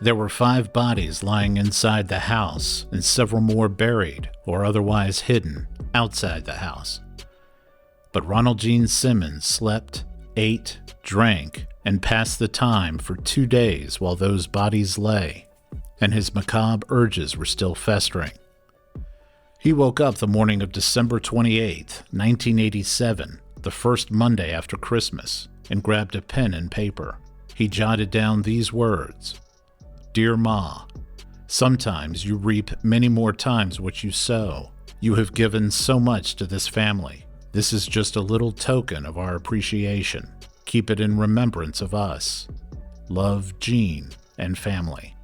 There were 5 bodies lying inside the house and several more buried or otherwise hidden outside the house. But Ronald Gene Simmons slept, ate, drank, and passed the time for 2 days while those bodies lay, and his macabre urges were still festering. He woke up the morning of December 28, 1987, the first Monday after Christmas, and grabbed a pen and paper. He jotted down these words: "Dear Ma, sometimes you reap many more times what you sow. You have given so much to this family. This is just a little token of our appreciation. Keep it in remembrance of us. Love, Gene and family."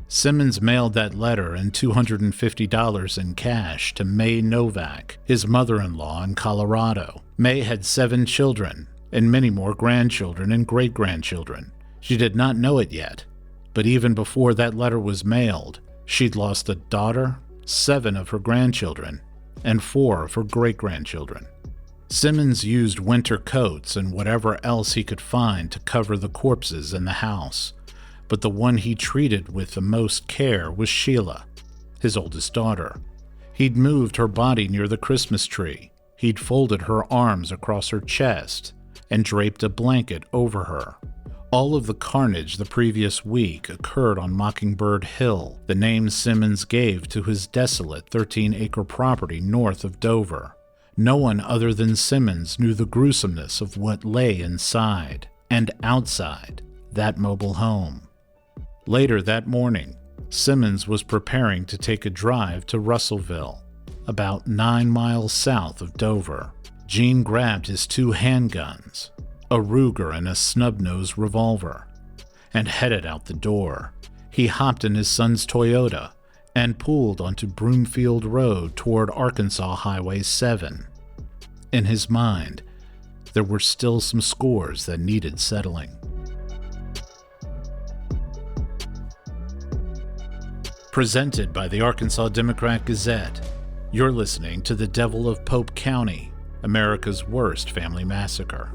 Simmons mailed that letter and $250 in cash to May Novak, his mother-in-law in Colorado. May had 7 children and many more grandchildren and great-grandchildren. She did not know it yet, but even before that letter was mailed, she'd lost a daughter, 7 of her grandchildren, and 4 of her great-grandchildren. Simmons used winter coats and whatever else he could find to cover the corpses in the house, but the one he treated with the most care was Sheila, his oldest daughter. He'd moved her body near the Christmas tree. He'd folded her arms across her chest and draped a blanket over her. All of the carnage the previous week occurred on Mockingbird Hill, the name Simmons gave to his desolate 13-acre property north of Dover. No one other than Simmons knew the gruesomeness of what lay inside and outside that mobile home. Later that morning, Simmons was preparing to take a drive to Russellville, about 9 miles south of Dover. Gene grabbed his 2 handguns, a Ruger and a snub-nosed revolver, and headed out the door. He hopped in his son's Toyota and pulled onto Broomfield Road toward Arkansas Highway 7. In his mind, there were still some scores that needed settling. Presented by the Arkansas Democrat-Gazette, you're listening to The Devil of Pope County, America's worst family massacre.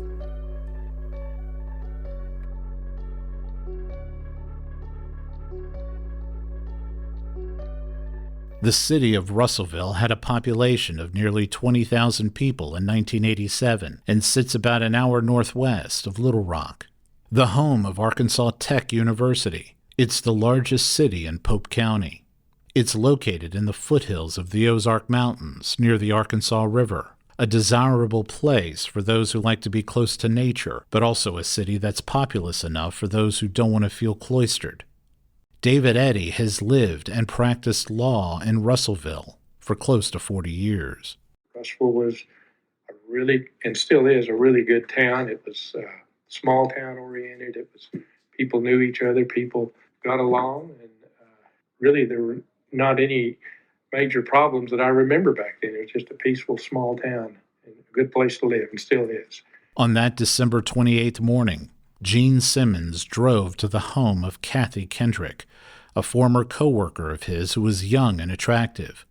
The city of Russellville had a population of nearly 20,000 people in 1987 and sits about an hour northwest of Little Rock, the home of Arkansas Tech University. It's the largest city in Pope County. It's located in the foothills of the Ozark Mountains near the Arkansas River, a desirable place for those who like to be close to nature, but also a city that's populous enough for those who don't want to feel cloistered. David Eddy has lived and practiced law in Russellville for close to 40 years. Russellville was a really, and still is, a really good town. It was small town oriented. It was, people knew each other, people got along, and really there were not any major problems that I remember back then. It was just a peaceful small town and a good place to live, and still is. On that December 28th morning, Gene Simmons drove to the home of Kathy Kendrick, a former co-worker of his who was young and attractive.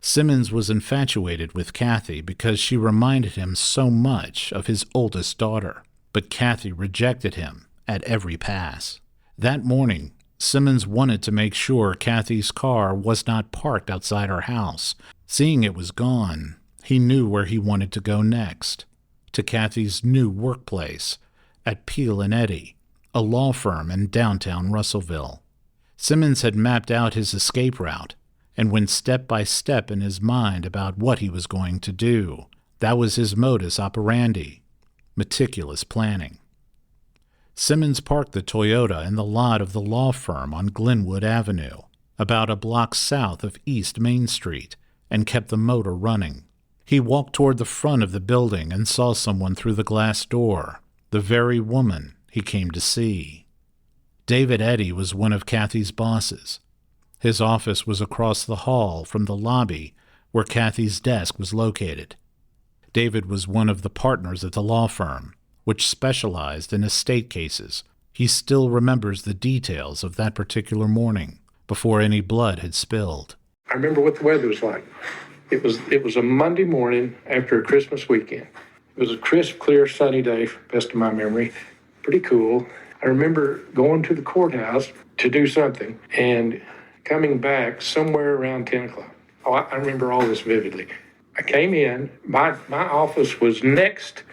Simmons was infatuated with Kathy because she reminded him so much of his oldest daughter, but Kathy rejected him at every pass. That morning, Simmons wanted to make sure Kathy's car was not parked outside her house. Seeing it was gone, he knew where he wanted to go next, to Kathy's new workplace at Peel & Eddy, a law firm in downtown Russellville. Simmons had mapped out his escape route and went step by step in his mind about what he was going to do. That was his modus operandi, meticulous planning. Simmons parked the Toyota in the lot of the law firm on Glenwood Avenue, about a block south of East Main Street, and kept the motor running. He walked toward the front of the building and saw someone through the glass door, the very woman he came to see. David Eddy was one of Kathy's bosses. His office was across the hall from the lobby where Kathy's desk was located. David was one of the partners at the law firm, which specialized in estate cases. He still remembers the details of that particular morning, before any blood had spilled. I remember what the weather was like. It was a Monday morning after a Christmas weekend. It was a crisp, clear, sunny day, best of my memory. Pretty cool. I remember going to the courthouse, to do something, and coming back somewhere around 10 o'clock. Oh, I remember all this vividly. I came in, my office was next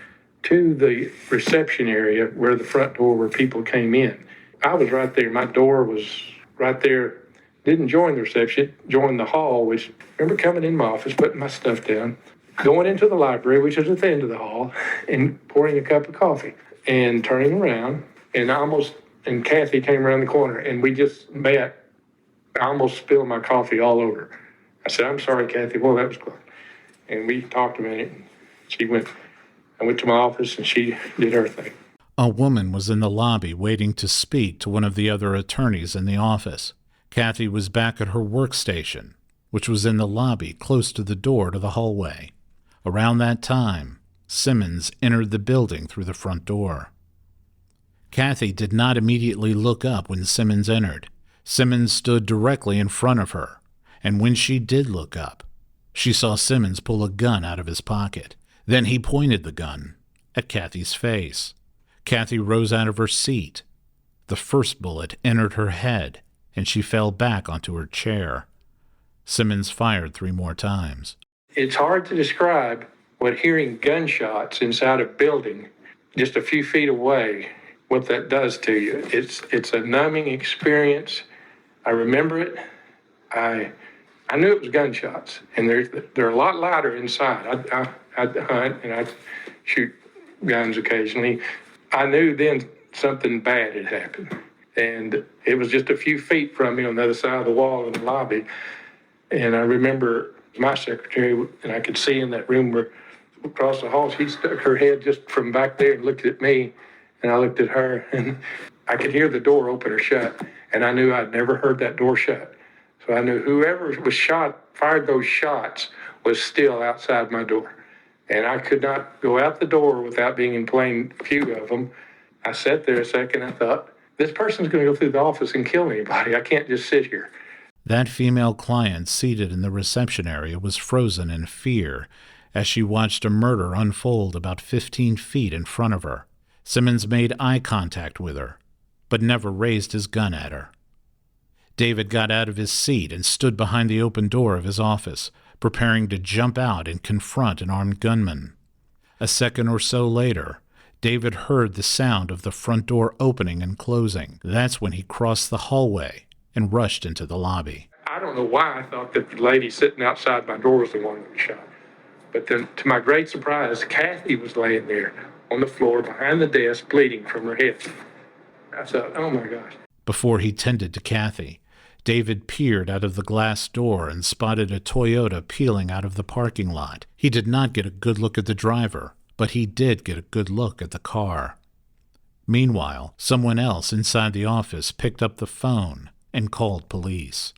to the reception area where the front door where people came in. I was right there. My door was right there. Didn't join the reception, joined the hall, which I remember coming in my office, putting my stuff down, going into the library, which is at the end of the hall, and pouring a cup of coffee and turning around. And Kathy came around the corner and we just met. I almost spilled my coffee all over. I said, "I'm sorry, Kathy." Well, that was close. And we talked a minute. And I went to my office and she did her thing. A woman was in the lobby waiting to speak to one of the other attorneys in the office. Kathy was back at her workstation, which was in the lobby close to the door to the hallway. Around that time, Simmons entered the building through the front door. Kathy did not immediately look up when Simmons entered. Simmons stood directly in front of her, and when she did look up, she saw Simmons pull a gun out of his pocket. Then he pointed the gun at Kathy's face. Kathy rose out of her seat. The first bullet entered her head, and she fell back onto her chair. Simmons fired 3 more times. It's hard to describe what hearing gunshots inside a building just a few feet away, what that does to you. It's a numbing experience. I remember it. I knew it was gunshots, and they're a lot louder inside. I hunt and I shoot guns occasionally. I knew then something bad had happened, and it was just a few feet from me on the other side of the wall in the lobby. And I remember my secretary, and I could see in that room where across the hall, she stuck her head just from back there and looked at me, and I looked at her, and I could hear the door open or shut, and I knew I'd never heard that door shut. So I knew whoever fired those shots was still outside my door. And I could not go out the door without being in plain view of them. I sat there a second. I thought, this person's going to go through the office and kill anybody. I can't just sit here. That female client seated in the reception area was frozen in fear as she watched a murder unfold about 15 feet in front of her. Simmons made eye contact with her, but never raised his gun at her. David got out of his seat and stood behind the open door of his office, preparing to jump out and confront an armed gunman. A second or so later, David heard the sound of the front door opening and closing. That's when he crossed the hallway and rushed into the lobby. I don't know why I thought that the lady sitting outside my door was the one who was shot. But then, to my great surprise, Kathy was laying there on the floor behind the desk, bleeding from her head. I thought, oh my gosh. Before he tended to Kathy, David peered out of the glass door and spotted a Toyota peeling out of the parking lot. He did not get a good look at the driver, but he did get a good look at the car. Meanwhile, someone else inside the office picked up the phone and called police.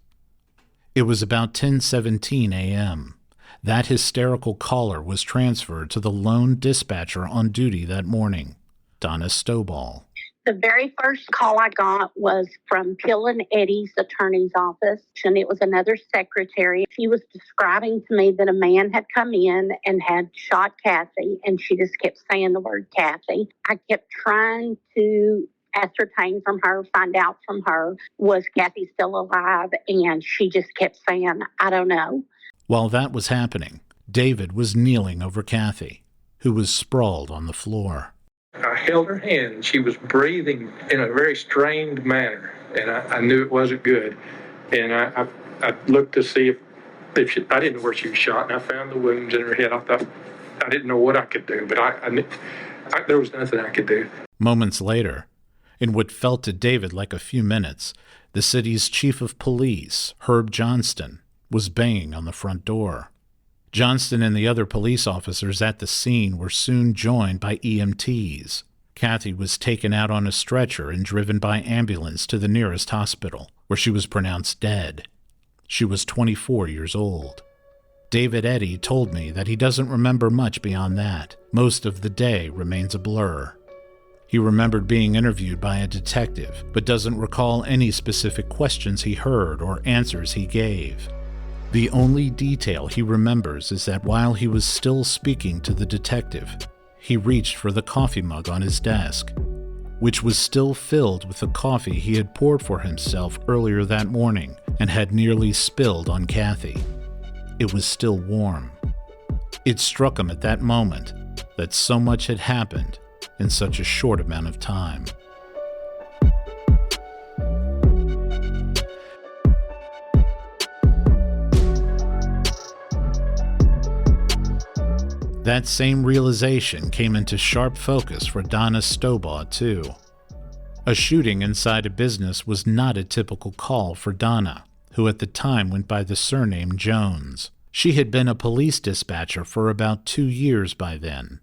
It was about 10:17 a.m. That hysterical caller was transferred to the lone dispatcher on duty that morning, Donna Stoball. The very first call I got was from Pill and Eddie's attorney's office, and it was another secretary. She was describing to me that a man had come in and had shot Kathy, and she just kept saying the word Kathy. I kept trying to ascertain from her, find out from her, was Kathy still alive? And she just kept saying, I don't know. While that was happening, David was kneeling over Kathy, who was sprawled on the floor. I held her hand. She was breathing in a very strained manner, and I knew it wasn't good. And I looked to see if she, I didn't know where she was shot, and I found the wounds in her head. I thought, I didn't know what I could do, but there was nothing I could do. Moments later, in what felt to David like a few minutes, the city's chief of police, Herb Johnston, was banging on the front door. Johnston and the other police officers at the scene were soon joined by EMTs. Kathy was taken out on a stretcher and driven by ambulance to the nearest hospital, where she was pronounced dead. She was 24 years old. David Eddy told me that he doesn't remember much beyond that. Most of the day remains a blur. He remembered being interviewed by a detective, but doesn't recall any specific questions he heard or answers he gave. The only detail he remembers is that while he was still speaking to the detective, he reached for the coffee mug on his desk. which was still filled with the coffee he had poured for himself earlier that morning and had nearly spilled on Kathy. It was still warm. It struck him at that moment that so much had happened in such a short amount of time. That same realization came into sharp focus for Donna Stobaugh, too. A shooting inside a business was not a typical call for Donna, who at the time went by the surname Jones. She had been a police dispatcher for about 2 years by then.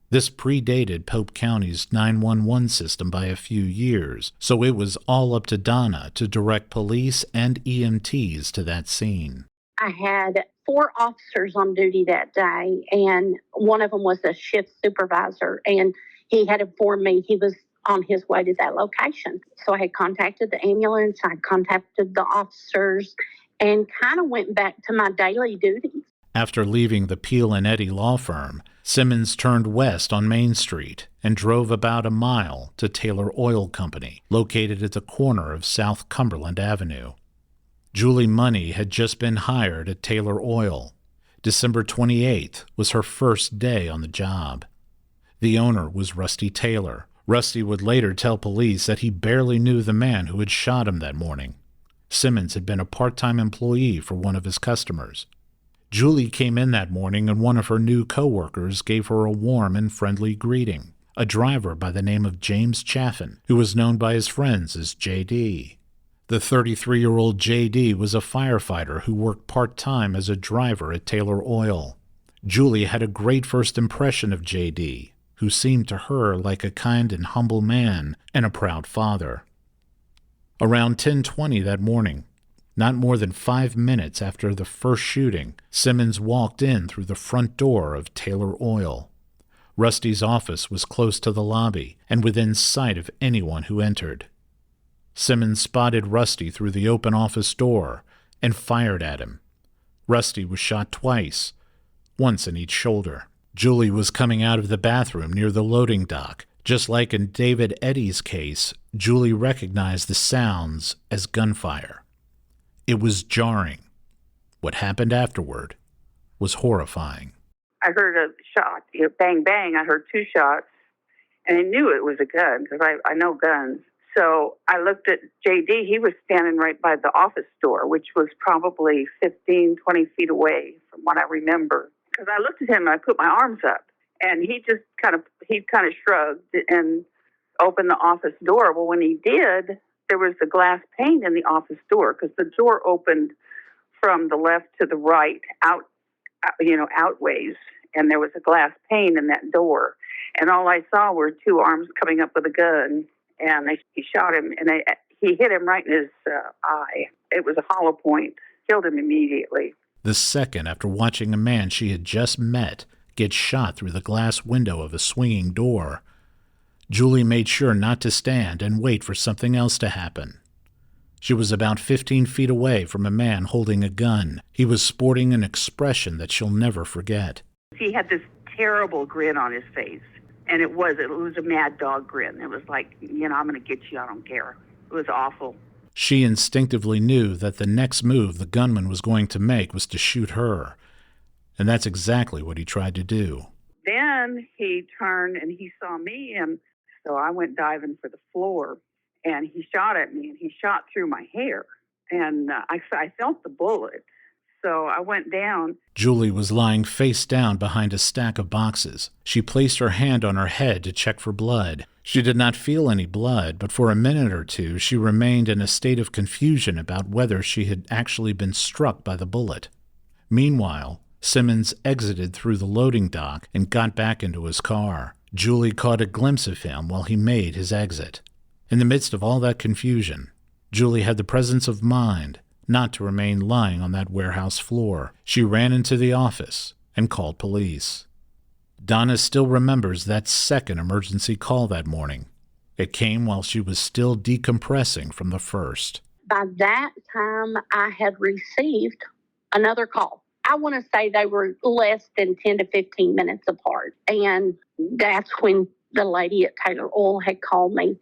This predated Pope County's 911 system by a few years, so it was all up to Donna to direct police and EMTs to that scene. I had 4 officers on duty that day, and one of them was a shift supervisor, and he had informed me he was on his way to that location. So I had contacted the ambulance, I contacted the officers, and kind of went back to my daily duties. After leaving the Peel and Eddy law firm, Simmons turned west on Main Street and drove about a mile to Taylor Oil Company, located at the corner of South Cumberland Avenue. Julie Money had just been hired at Taylor Oil. December 28th was her first day on the job. The owner was Rusty Taylor. Rusty would later tell police that he barely knew the man who had shot him that morning. Simmons had been a part-time employee for one of his customers. Julie came in that morning and one of her new co-workers gave her a warm and friendly greeting, a driver by the name of James Chaffin, who was known by his friends as J.D. The 33-year-old J.D. was a firefighter who worked part-time as a driver at Taylor Oil. Julie had a great first impression of J.D., who seemed to her like a kind and humble man and a proud father. Around 10:20 that morning, not more than 5 minutes after the first shooting, Simmons walked in through the front door of Taylor Oil. Rusty's office was close to the lobby and within sight of anyone who entered. Simmons spotted Rusty through the open office door and fired at him. Rusty was shot twice, once in each shoulder. Julie was coming out of the bathroom near the loading dock. Just like in David Eddy's case, Julie recognized the sounds as gunfire. It was jarring. What happened afterward was horrifying. I heard a shot, bang, bang. I heard 2 shots, and I knew it was a gun because I know guns. So I looked at J.D. He was standing right by the office door, which was probably 15, 20 feet away from what I remember. Because I looked at him and I put my arms up, and he kind of shrugged and opened the office door. Well, when he did, there was a glass pane in the office door because the door opened from the left to the right, outways, and there was a glass pane in that door. And all I saw were 2 arms coming up with a gun, and he shot him, and he hit him right in his eye. It was a hollow point, killed him immediately. The second after watching a man she had just met get shot through the glass window of a swinging door, Julie made sure not to stand and wait for something else to happen. She was about 15 feet away from a man holding a gun. He was sporting an expression that she'll never forget. He had this terrible grin on his face, and it was a mad dog grin. It was like, I'm going to get you, I don't care. It was awful. She instinctively knew that the next move the gunman was going to make was to shoot her, and that's exactly what he tried to do. Then he turned and he saw me, and so I went diving for the floor, and he shot at me, and he shot through my hair, and I felt the bullet, so I went down. Julie was lying face down behind a stack of boxes. She placed her hand on her head to check for blood. She did not feel any blood, but for a minute or two she remained in a state of confusion about whether she had actually been struck by the bullet. Meanwhile, Simmons exited through the loading dock and got back into his car. Julie caught a glimpse of him while he made his exit. In the midst of all that confusion, Julie had the presence of mind not to remain lying on that warehouse floor. She ran into the office and called police. Donna still remembers that second emergency call that morning. It came while she was still decompressing from the first. By that time, I had received another call. I want to say they were less than 10 to 15 minutes apart. And that's when the lady at Taylor Oil had called me.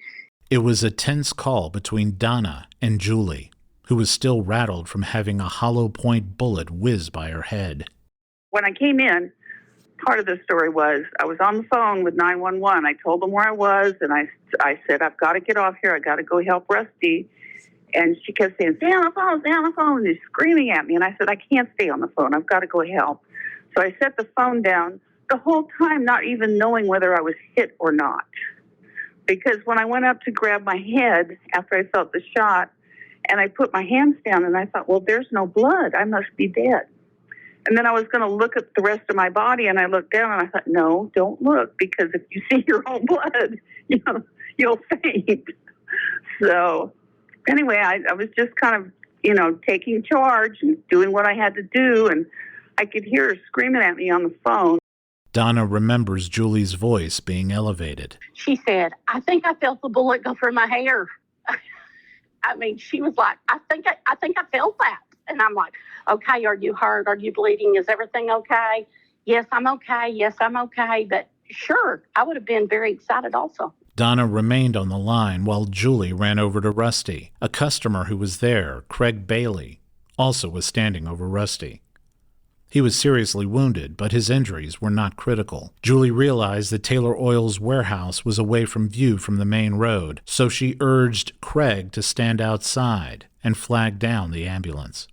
It was a tense call between Donna and Julie, who was still rattled from having a hollow point bullet whiz by her head. When I came in, part of the story was I was on the phone with 911. I told them where I was, and I said, I've got to get off here. I got to go help Rusty. And she kept saying, stay on the phone, stay on the phone. And she's screaming at me. And I said, I can't stay on the phone. I've got to go help. So I set the phone down, the whole time not even knowing whether I was hit or not. Because when I went up to grab my head after I felt the shot, and I put my hands down, and I thought, well, there's no blood. I must be dead. And then I was going to look at the rest of my body, and I looked down, and I thought, no, don't look, because if you see your own blood, you'll faint. So anyway, I was just kind of, taking charge and doing what I had to do, and I could hear her screaming at me on the phone. Donna remembers Julie's voice being elevated. She said, I think I felt the bullet go through my hair. I mean, she was like, I think I felt that. And I'm like, okay, are you hurt? Are you bleeding? Is everything okay? Yes, I'm okay. Yes, I'm okay. But sure, I would have been very excited also. Donna remained on the line while Julie ran over to Rusty. A customer who was there, Craig Bailey, also was standing over Rusty. He was seriously wounded, but his injuries were not critical. Julie realized that Taylor Oil's warehouse was away from view from the main road, so she urged Craig to stand outside and flag down the ambulance.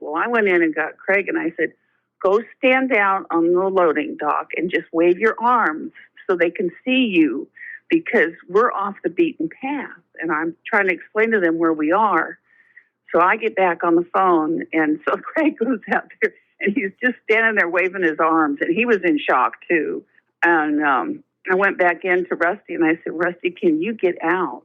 Well, I went in and got Craig, and I said, go stand down on the loading dock and just wave your arms so they can see you, because we're off the beaten path. And I'm trying to explain to them where we are. So I get back on the phone, and so Craig goes out there, and he's just standing there waving his arms, and he was in shock, too. And I went back in to Rusty, and I said, Rusty, can you get out?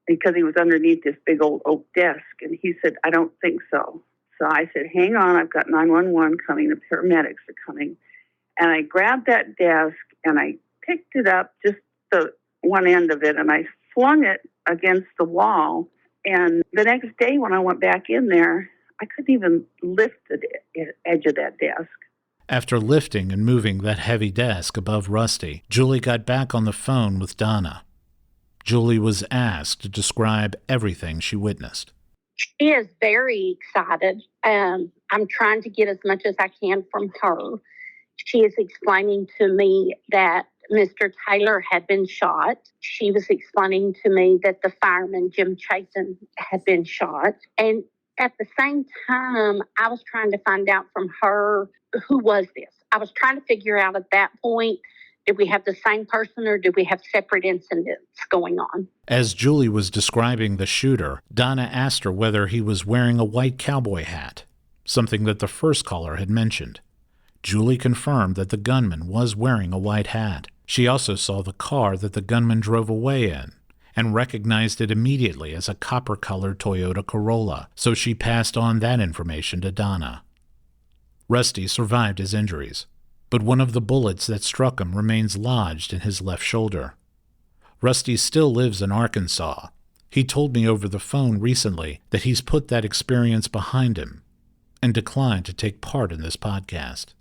Because he was underneath this big old oak desk, and he said, I don't think so. So I said, hang on, I've got 911 coming, the paramedics are coming. And I grabbed that desk, and I picked it up, just the one end of it, and I flung it against the wall. And the next day when I went back in there, I couldn't even lift the edge of that desk. After lifting and moving that heavy desk above Rusty, Julie got back on the phone with Donna. Julie was asked to describe everything she witnessed. She is very excited. I'm trying to get as much as I can from her. She is explaining to me that Mr. Taylor had been shot. She was explaining to me that the fireman, Jim Chasen, had been shot. And at the same time, I was trying to find out from her, who was this? I was trying to figure out at that point, did we have the same person or did we have separate incidents going on? As Julie was describing the shooter, Donna asked her whether he was wearing a white cowboy hat, something that the first caller had mentioned. Julie confirmed that the gunman was wearing a white hat. She also saw the car that the gunman drove away in and recognized it immediately as a copper-colored Toyota Corolla, so she passed on that information to Donna. Rusty survived his injuries, but one of the bullets that struck him remains lodged in his left shoulder. Rusty still lives in Arkansas. He told me over the phone recently that he's put that experience behind him and declined to take part in this podcast.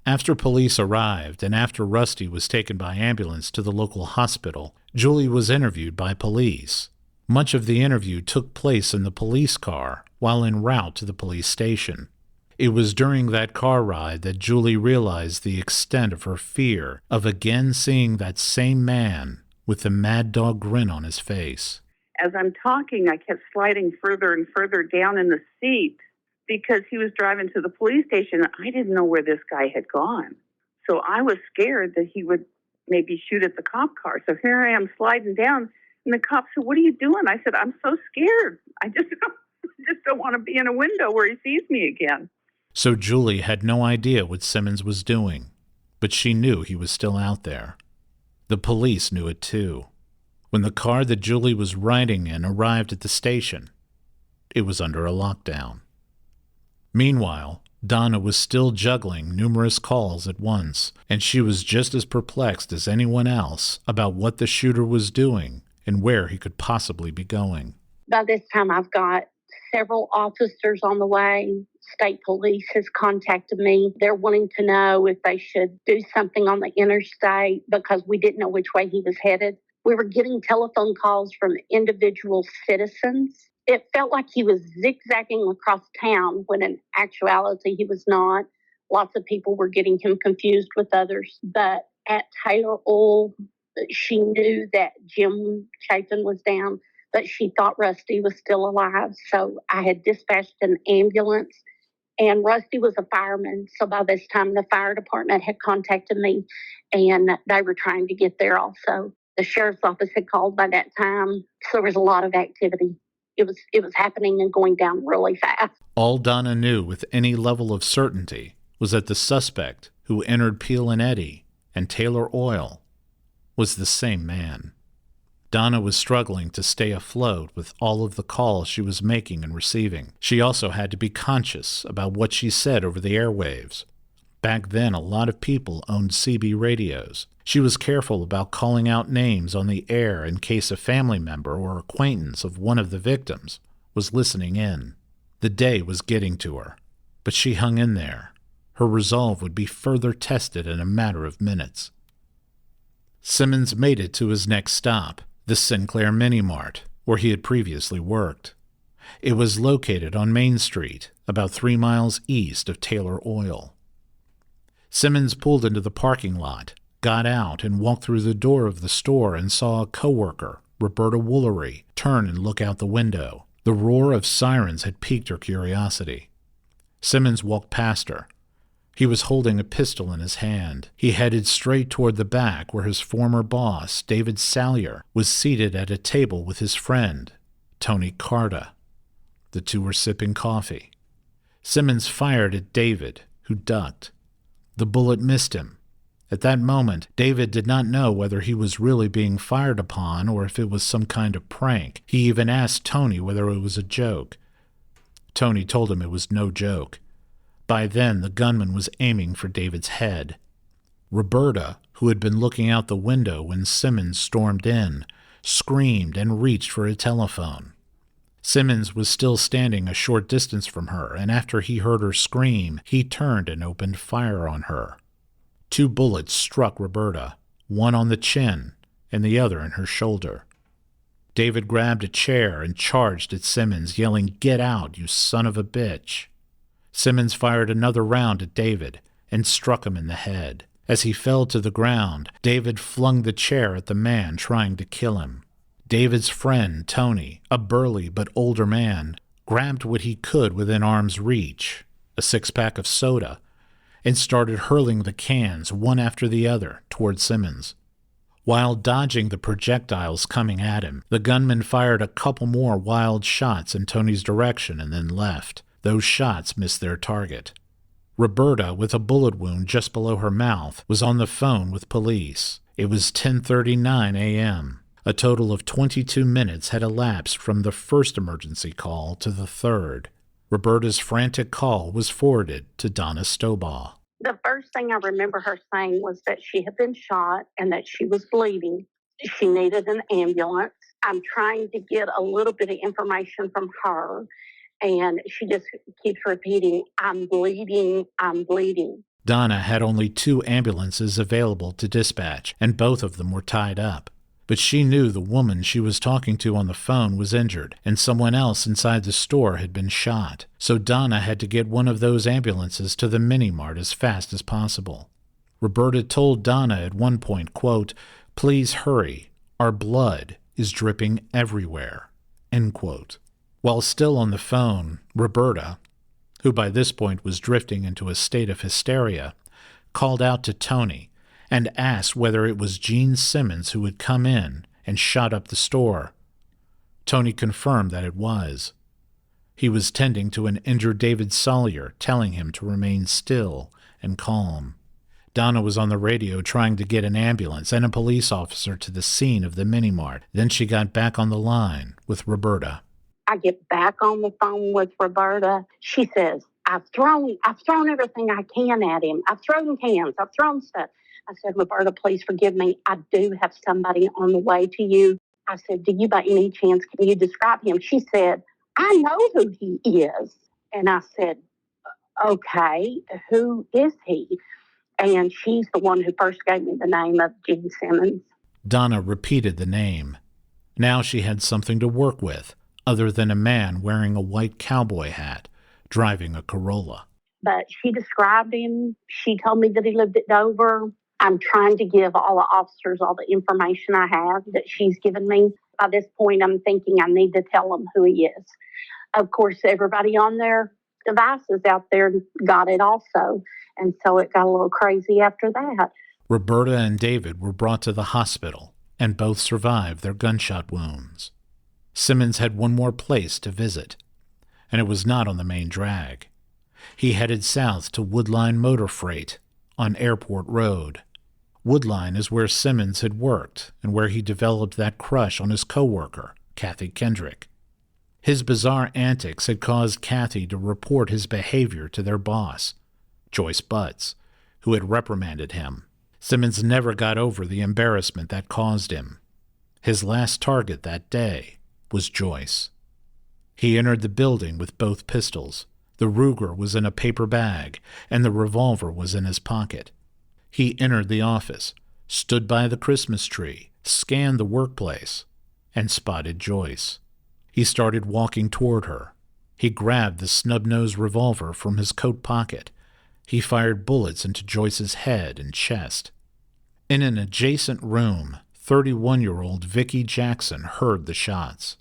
After police arrived and after Rusty was taken by ambulance to the local hospital, Julie was interviewed by police. Much of the interview took place in the police car while en route to the police station. It was during that car ride that Julie realized the extent of her fear of again seeing that same man with the mad dog grin on his face. As I'm talking, I kept sliding further and further down in the seat because he was driving to the police station. I didn't know where this guy had gone. So I was scared that he would maybe shoot at the cop car. So here I am sliding down, and the cop said, what are you doing? I said, I'm so scared. I just don't want to be in a window where he sees me again. So Julie had no idea what Simmons was doing, but she knew he was still out there. The police knew it too. When the car that Julie was riding in arrived at the station, it was under a lockdown. Meanwhile, Donna was still juggling numerous calls at once, and she was just as perplexed as anyone else about what the shooter was doing and where he could possibly be going. By this time, I've got several officers on the way, state police has contacted me. They're wanting to know if they should do something on the interstate because we didn't know which way he was headed. We were getting telephone calls from individual citizens. It felt like he was zigzagging across town when in actuality he was not. Lots of people were getting him confused with others. But at Taylor Oil, she knew that Jim Chapin was down, but she thought Rusty was still alive. So I had dispatched an ambulance, and Rusty was a fireman. So by this time, the fire department had contacted me, and they were trying to get there also. The sheriff's office had called by that time. So there was a lot of activity. It was happening and going down really fast. All Donna knew with any level of certainty was that the suspect who entered Peel and Eddy and Taylor Oil was the same man. Donna was struggling to stay afloat with all of the calls she was making and receiving. She also had to be conscious about what she said over the airwaves. Back then, a lot of people owned CB radios. She was careful about calling out names on the air in case a family member or acquaintance of one of the victims was listening in. The day was getting to her, but she hung in there. Her resolve would be further tested in a matter of minutes. Simmons made it to his next stop, the Sinclair Mini Mart, where he had previously worked. It was located on Main Street, about 3 miles east of Taylor Oil. Simmons pulled into the parking lot, got out, and walked through the door of the store and saw a coworker, Roberta Woolery, turn and look out the window. The roar of sirens had piqued her curiosity. Simmons walked past her. He was holding a pistol in his hand. He headed straight toward the back where his former boss, David Salyer, was seated at a table with his friend, Tony Carta. The two were sipping coffee. Simmons fired at David, who ducked. The bullet missed him. At that moment, David did not know whether he was really being fired upon or if it was some kind of prank. He even asked Tony whether it was a joke. Tony told him it was no joke. By then, the gunman was aiming for David's head. Roberta, who had been looking out the window when Simmons stormed in, screamed and reached for a telephone. Simmons was still standing a short distance from her, and after he heard her scream, he turned and opened fire on her. 2 bullets struck Roberta, one on the chin and the other in her shoulder. David grabbed a chair and charged at Simmons, yelling, "Get out, you son of a bitch!" Simmons fired another round at David and struck him in the head. As he fell to the ground, David flung the chair at the man trying to kill him. David's friend, Tony, a burly but older man, grabbed what he could within arm's reach, a 6-pack of soda, and started hurling the cans one after the other toward Simmons. While dodging the projectiles coming at him, the gunman fired a couple more wild shots in Tony's direction and then left. Those shots missed their target. Roberta, with a bullet wound just below her mouth, was on the phone with police. It was 10:39 a.m. A total of 22 minutes had elapsed from the first emergency call to the third. Roberta's frantic call was forwarded to Donna Stobaugh. The first thing I remember her saying was that she had been shot and that she was bleeding. She needed an ambulance. I'm trying to get a little bit of information from her, and she just keeps repeating, "I'm bleeding, I'm bleeding." Donna had only 2 ambulances available to dispatch, and both of them were tied up. But she knew the woman she was talking to on the phone was injured, and someone else inside the store had been shot. So Donna had to get one of those ambulances to the mini-mart as fast as possible. Roberta told Donna at one point, quote, "Please hurry. Our blood is dripping everywhere." End quote. While still on the phone, Roberta, who by this point was drifting into a state of hysteria, called out to Tony and asked whether it was Gene Simmons who had come in and shot up the store. Tony confirmed that it was. He was tending to an injured David Salyer, telling him to remain still and calm. Donna was on the radio trying to get an ambulance and a police officer to the scene of the mini-mart. Then she got back on the line with Roberta. I get back on the phone with Roberta. She says, I've thrown everything I can at him. I've thrown cans. I've thrown stuff. I said, "Roberta, please forgive me. I do have somebody on the way to you." I said, "Do you by any chance, can you describe him?" She said, "I know who he is." And I said, okay, who is he? And she's the one who first gave me the name of Gene Simmons. Donna repeated the name. Now she had something to work with, other than a man wearing a white cowboy hat, driving a Corolla. But she described him. She told me that he lived at Dover. I'm trying to give all the officers all the information I have that she's given me. By this point, I'm thinking I need to tell them who he is. Of course, everybody on their devices out there got it also. And so it got a little crazy after that. Roberta and David were brought to the hospital, and both survived their gunshot wounds. Simmons had one more place to visit, and it was not on the main drag. He headed south to Woodline Motor Freight on Airport Road. Woodline is where Simmons had worked and where he developed that crush on his coworker, Kathy Kendrick. His bizarre antics had caused Kathy to report his behavior to their boss, Joyce Butts, who had reprimanded him. Simmons never got over the embarrassment that caused him. His last target that day was Joyce. He entered the building with both pistols. The Ruger was in a paper bag, and the revolver was in his pocket. He entered the office, stood by the Christmas tree, scanned the workplace, and spotted Joyce. He started walking toward her. He grabbed the snub-nosed revolver from his coat pocket. He fired bullets into Joyce's head and chest. In an adjacent room, 31-year-old Vicki Jackson heard the shots.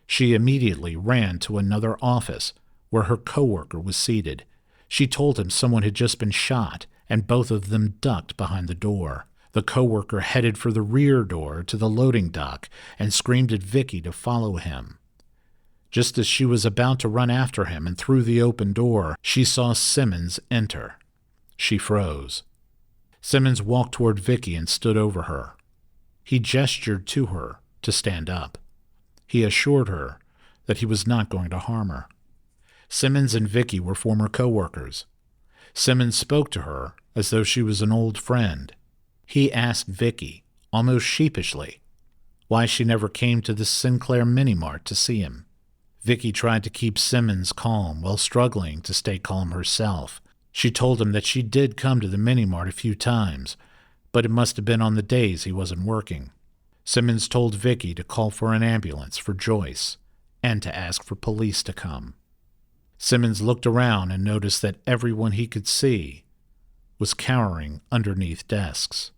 She immediately ran to another office where her coworker was seated. She told him someone had just been shot, and both of them ducked behind the door. The coworker headed for the rear door to the loading dock and screamed at Vicki to follow him. Just as she was about to run after him and through the open door, she saw Simmons enter. She froze. Simmons walked toward Vicki and stood over her. He gestured to her to stand up. He assured her that he was not going to harm her. Simmons and Vicki were former coworkers. Simmons spoke to her as though she was an old friend. He asked Vicki, almost sheepishly, why she never came to the Sinclair Mini-Mart to see him. Vicki tried to keep Simmons calm while struggling to stay calm herself. She told him that she did come to the Mini-Mart a few times, but it must have been on the days he wasn't working. Simmons told Vicki to call for an ambulance for Joyce and to ask for police to come. Simmons looked around and noticed that everyone he could see was cowering underneath desks.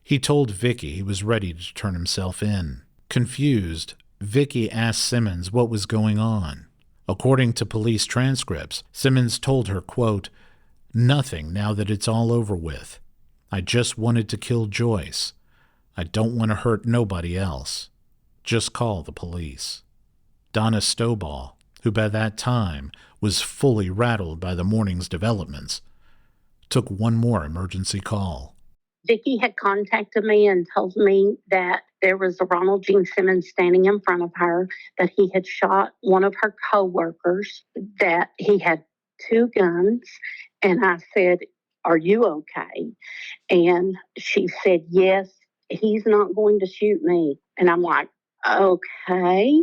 He told Vicki he was ready to turn himself in. Confused, Vicki asked Simmons what was going on. According to police transcripts, Simmons told her, quote, "Nothing now that it's all over with. I just wanted to kill Joyce. I don't want to hurt nobody else. Just call the police." Donna Stovall, who by that time was fully rattled by the morning's developments, took one more emergency call. Vicki had contacted me and told me that there was a Ronald Gene Simmons standing in front of her, that he had shot one of her coworkers, that he had 2 guns. And I said, "Are you okay?" And she said, "Yes, he's not going to shoot me." And I'm like, "Okay.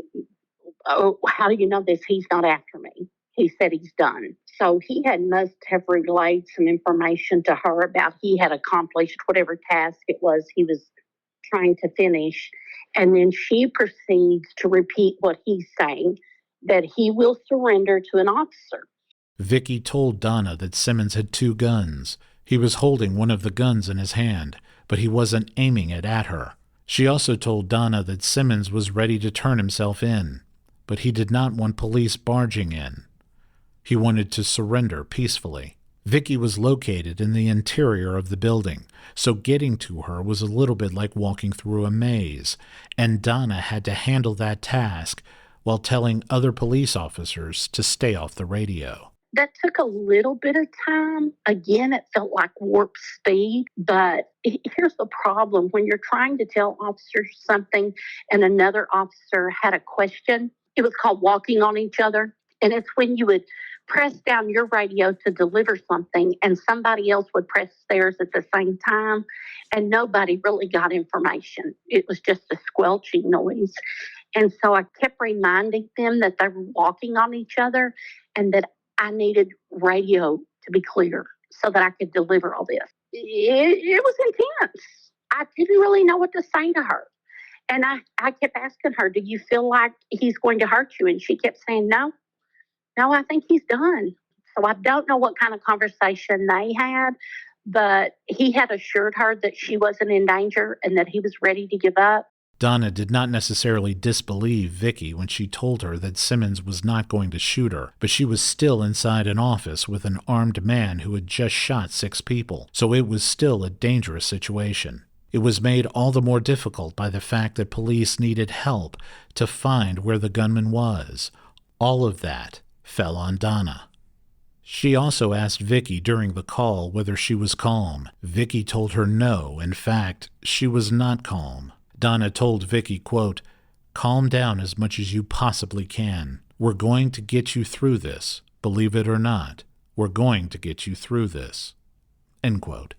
Oh, how do you know this? He's not after me." He said he's done. So must have relayed some information to her about he had accomplished whatever task it was he was trying to finish. And then she proceeds to repeat what he's saying, that he will surrender to an officer. Vicki told Donna that Simmons had 2 guns. He was holding one of the guns in his hand, but he wasn't aiming it at her. She also told Donna that Simmons was ready to turn himself in, but he did not want police barging in. He wanted to surrender peacefully. Vicki was located in the interior of the building, so getting to her was a little bit like walking through a maze, and Donna had to handle that task while telling other police officers to stay off the radio. That took a little bit of time. Again, it felt like warp speed, but here's the problem. When you're trying to tell officers something and another officer had a question, it was called walking on each other. And it's when you would press down your radio to deliver something and somebody else would press theirs at the same time, and nobody really got information. It was just a squelching noise. And so I kept reminding them that they were walking on each other and that I needed radio to be clear so that I could deliver all this. It was intense. I didn't really know what to say to her. And I kept asking her, do you feel like he's going to hurt you? And she kept saying, no, I think he's done. So I don't know what kind of conversation they had, but he had assured her that she wasn't in danger and that he was ready to give up. Donna did not necessarily disbelieve Vicky when she told her that Simmons was not going to shoot her, but she was still inside an office with an armed man who had just shot 6 people, so it was still a dangerous situation. It was made all the more difficult by the fact that police needed help to find where the gunman was. All of that fell on Donna. She also asked Vicky during the call whether she was calm. Vicky told her no, in fact, she was not calm. Donna told Vicky, quote, "Calm down as much as you possibly can. We're going to get you through this. Believe it or not, we're going to get you through this." End quote.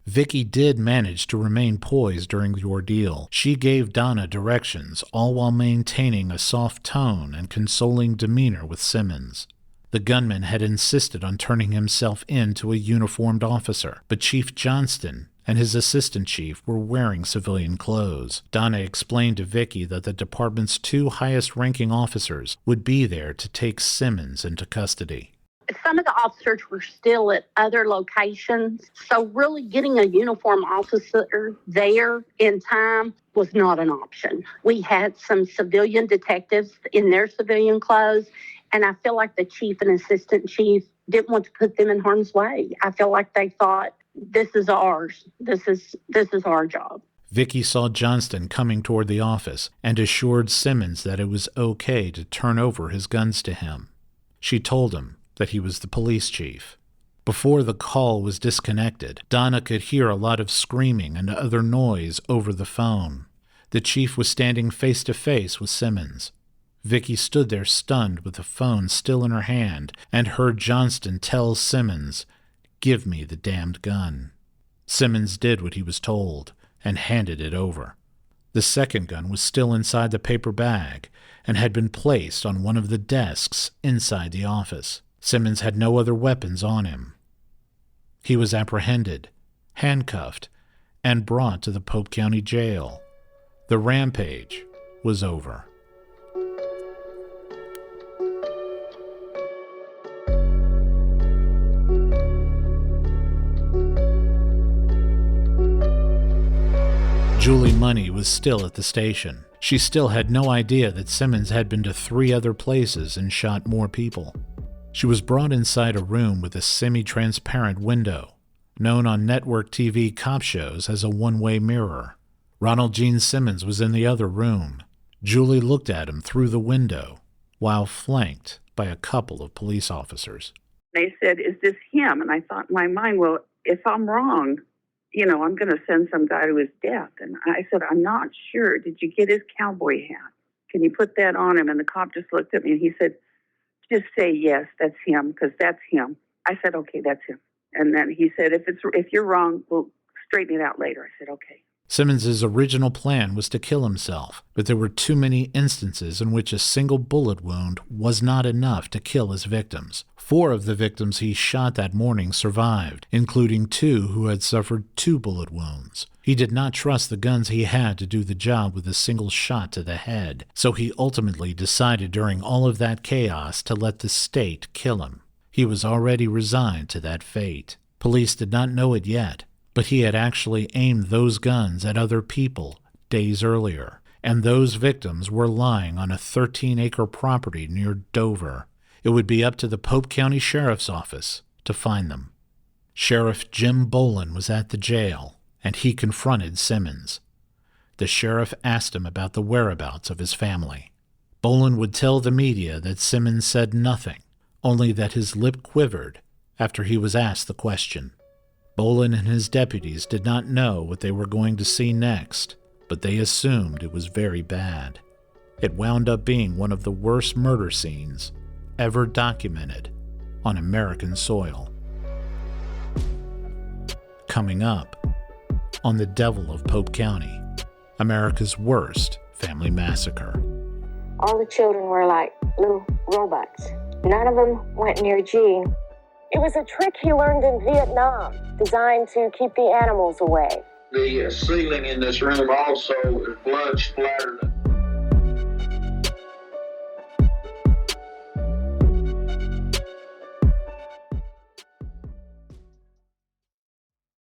Vicky did manage to remain poised during the ordeal. She gave Donna directions, all while maintaining a soft tone and consoling demeanor with Simmons. The gunman had insisted on turning himself in to a uniformed officer, but Chief Johnston and his assistant chief were wearing civilian clothes. Donna explained to Vicky that the department's 2 highest-ranking officers would be there to take Simmons into custody. Some of the officers were still at other locations, so really getting a uniform officer there in time was not an option. We had some civilian detectives in their civilian clothes, and I feel like the chief and assistant chief didn't want to put them in harm's way. I feel like they thought, this is ours. This is our job. Vicky saw Johnston coming toward the office and assured Simmons that it was okay to turn over his guns to him. She told him that he was the police chief. Before the call was disconnected, Donna could hear a lot of screaming and other noise over the phone. The chief was standing face to face with Simmons. Vicky stood there stunned with the phone still in her hand and heard Johnston tell Simmons, "Give me the damned gun." Simmons did what he was told and handed it over. The second gun was still inside the paper bag and had been placed on one of the desks inside the office. Simmons had no other weapons on him. He was apprehended, handcuffed, and brought to the Pope County Jail. The rampage was over. Julie Money was still at the station. She still had no idea that Simmons had been to 3 other places and shot more people. She was brought inside a room with a semi-transparent window, known on network TV cop shows as a one-way mirror. Ronald Gene Simmons was in the other room. Julie looked at him through the window, while flanked by a couple of police officers. They said, "Is this him?" And I thought in my mind, well, if I'm wrong, I'm going to send some guy to his death. And I said, "I'm not sure. Did you get his cowboy hat? Can you put that on him?" And the cop just looked at me and he said, "Just say yes, that's him, because that's him." I said, "Okay, that's him." And then he said, if you're wrong, we'll straighten it out later." I said, "Okay." Simmons's original plan was to kill himself, but there were too many instances in which a single bullet wound was not enough to kill his victims. 4 of the victims he shot that morning survived, including 2 who had suffered 2 bullet wounds. He did not trust the guns he had to do the job with a single shot to the head, so he ultimately decided during all of that chaos to let the state kill him. He was already resigned to that fate. Police did not know it yet, but he had actually aimed those guns at other people days earlier, and those victims were lying on a 13-acre property near Dover. It would be up to the Pope County Sheriff's Office to find them. Sheriff Jim Bolin was at the jail, and he confronted Simmons. The sheriff asked him about the whereabouts of his family. Bolin would tell the media that Simmons said nothing, only that his lip quivered after he was asked the question. Bolin and his deputies did not know what they were going to see next, but they assumed it was very bad. It wound up being one of the worst murder scenes ever documented on American soil. Coming up on The Devil of Pope County, America's worst family massacre. All the children were like little robots. None of them went near G. It was a trick he learned in Vietnam, designed to keep the animals away. The ceiling in this room also is blood splattered